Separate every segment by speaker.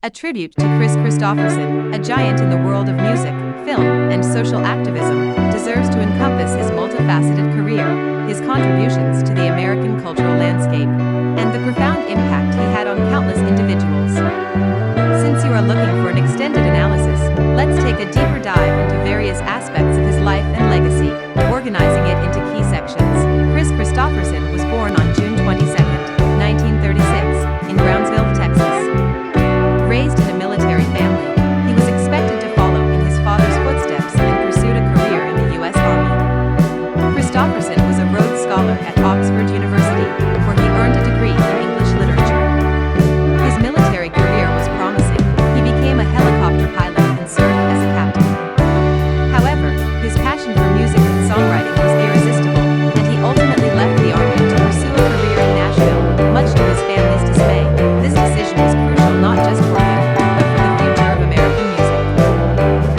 Speaker 1: A tribute to Kris Kristofferson, a giant in the world of music, film, and social activism, deserves to encompass his multifaceted career, his contributions to the American cultural landscape, and the profound impact he had on countless individuals. Since you are looking for an extended analysis, let's take a deeper dive into various aspects of his life and legacy, organizing it into key sections. Kris Kristofferson was born on June 22, 1936, in Brownsville, Texas. Raised in a military family, he was expected to follow in his father's footsteps and pursued a career in the U.S. Army. Kristofferson was a Rhodes Scholar at Oxford University, where he earned a degree in English literature. His military career was promising. He became a helicopter pilot and served as a captain. However, his passion for music and songwriting was irresistible, and he ultimately left the Army to pursue a career in Nashville, much to his family's dismay. This decision was crucial not just for him, but for the future of American music.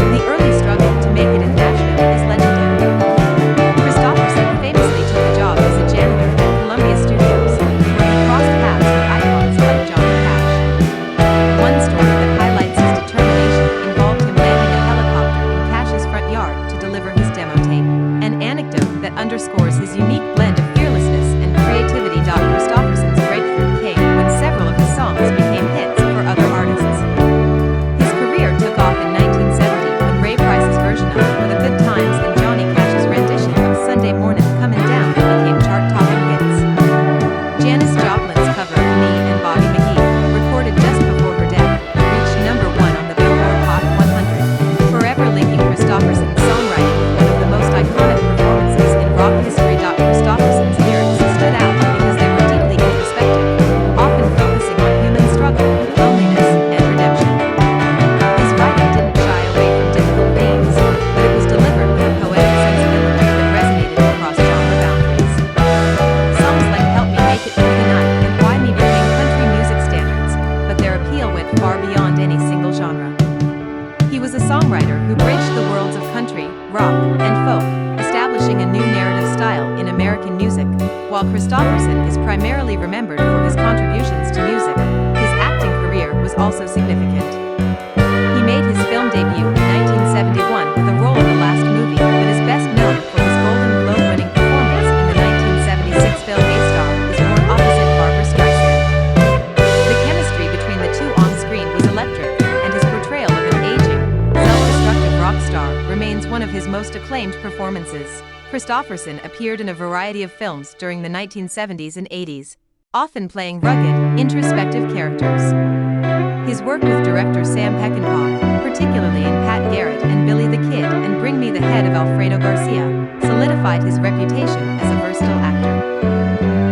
Speaker 1: The early struggle to make it in Nashville is legendary. Kristofferson famously took a job as a janitor at Columbia Studios, where he crossed paths with icons like Johnny Cash. One story that highlights his determination involved him landing a helicopter in Cash's front yard to deliver his demo tape, an anecdote that underscores his unique blend of fearlessness and creativity. Kristofferson's breakthrough came when several of his songs became hits for other artists. His career took off in 1970 when Ray Price's version of For the Good Times and Johnny Cash's rendition of Sunday Mornin' Comin' Down became chart-topping hits. Janis Joplin's cover of Me and Bobby McGee, recorded just before her death, reached number 1 on the Billboard Hot 100, forever linking Kristofferson's songwriting with one of the most iconic performances in rock history. Kristofferson's lyrics stood out because they were deeply introspective, often focusing on human struggle, loneliness, and redemption. His writing didn't shy away from difficult themes, but it was delivered with a poetic sensibility that resonated across genre boundaries. Songs like Help Me Make It Through the Night and Why Me became country music standards, but their appeal went far beyond any single genre. He was a songwriter who bridged the worlds of country, rock, and folk, establishing a new narrative style in American music. While Kristofferson is primarily remembered for his contributions to music, his acting career was also significant. He made his film debut in 1971 with a role in the last movie, but is best known for his Golden Globe-winning performance in the 1976 film A Star Is Born opposite Barbra Streisand. The chemistry between the two on screen was electric, and his portrayal of an aging, self-destructive rock star remains one of his most acclaimed performances. Kristofferson appeared in a variety of films during the 1970s and 80s, often playing rugged, introspective characters. His work with director Sam Peckinpah, particularly in Pat Garrett and Billy the Kid and Bring Me the Head of Alfredo Garcia, solidified his reputation as a versatile actor.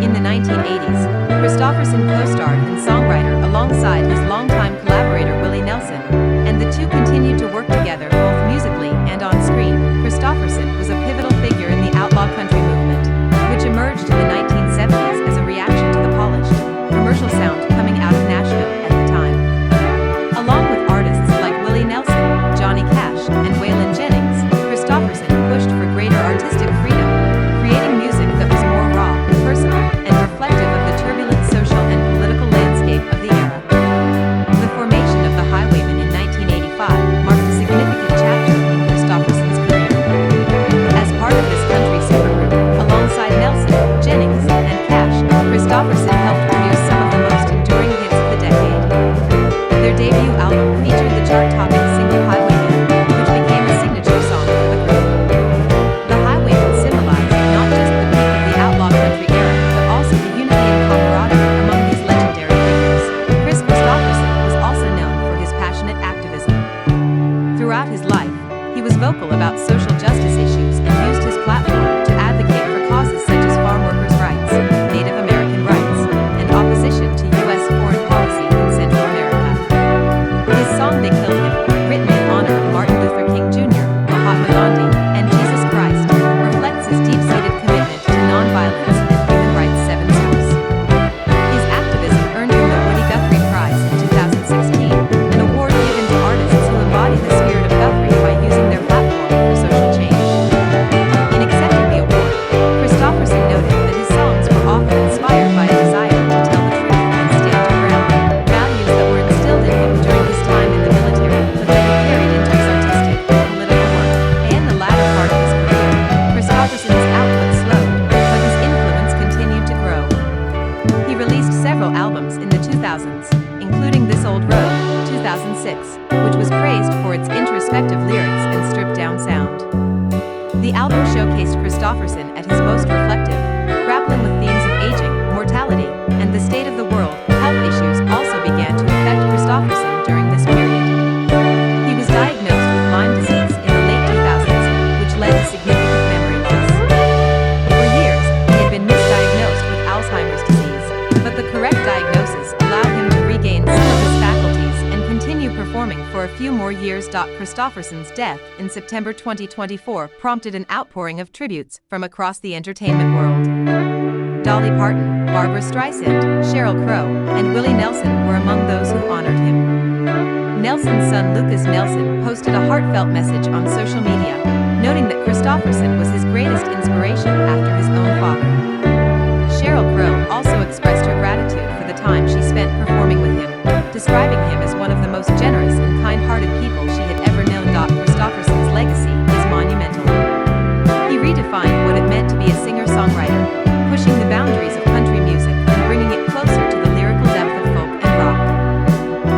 Speaker 1: In the 1980s, Kristofferson co-starred in Songwriter alongside his longtime collaborator Willie Nelson, and the two continued to work together both musically and on screen. Kristofferson was a pivotal figure in the outlaw country movement, which emerged in the 1970s as a reaction to the polished, commercial sound coming out of Nashville at the time. Along with artists like Willie Nelson, Johnny Cash, and Waylon Jennings, Kristofferson pushed for greater artistic freedom, creating music that was more raw, personal, and reflective of the turbulent social and political landscape of the era. The formation of the Highwaymen in 1985 marked a significant chapter in Kristofferson's career. As part of this country supergroup, alongside Nelson, Jennings, and Cash, Kristofferson helped produce some of the most enduring hits of the decade. Their debut album featured the chart-topping single Highwaymen, which became a signature song for the group. The Highwaymen symbolized not just the peak of the outlaw country era, but also the unity and camaraderie among these legendary figures. Kris Kristofferson was also known for his passionate activism. Throughout his life, he was vocal about social justice issues and used his platform to advocate for causes such as farm workers' rights, Native American rights, and opposition to U.S. foreign policy in Central America. His song They Killed Him Old Road, 2006, which was praised for its introspective lyrics and stripped-down sound. The album showcased Kristofferson at his most reflective, grappling with themes of aging, mortality, and the state of the world. Health issues also began to affect Kristofferson during this period. He was diagnosed with Lyme disease in the late 2000s, which led to significant memory loss. For years, he had been misdiagnosed with Alzheimer's disease, but the correct diagnosis allowed him to regain some of his faculties and continue performing for a few more years. Kristofferson's death in September 2024 prompted an outpouring of tributes from across the entertainment world. Dolly Parton, Barbra Streisand, Sheryl Crow, and Willie Nelson were among those who honored him. Nelson's son Lucas Nelson posted a heartfelt message on social media, noting that Kristofferson was his greatest inspiration after his own father. Sheryl Crow also expressed her gratitude for the time she spent performing with him, describing him as one of the most generous and kind-hearted people she had ever known. Kristofferson's legacy is monumental. He redefined what it meant to be a singer-songwriter, pushing the boundaries of country music and bringing it closer to the lyrical depth of folk and rock.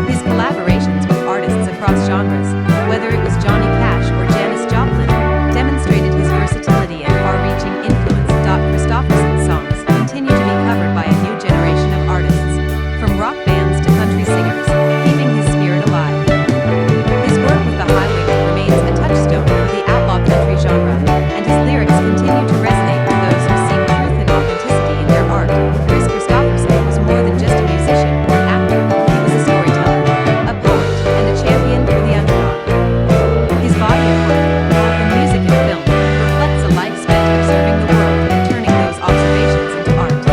Speaker 1: His collaborations with artists across genres, whether it was Johnny Cash or Janis Joplin, demonstrated his versatility and far-reaching influence. Kristofferson's songs continue to be covered by a new generation of artists, from rock bands to country singers, keeping his spirit alive. His work with the Highwaymen remains a touchstone for the outlaw country genre, and his lyrics continue to resonate with those who seek truth and authenticity in their art. Kris Kristofferson was more than just a musician or an actor. He was a storyteller, a poet, and a champion for the underdog. His body of work, both in music and film, reflects a life spent observing the world and turning those observations into art.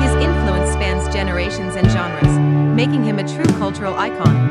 Speaker 1: His influence spans generations and genres, making him a true cultural icon.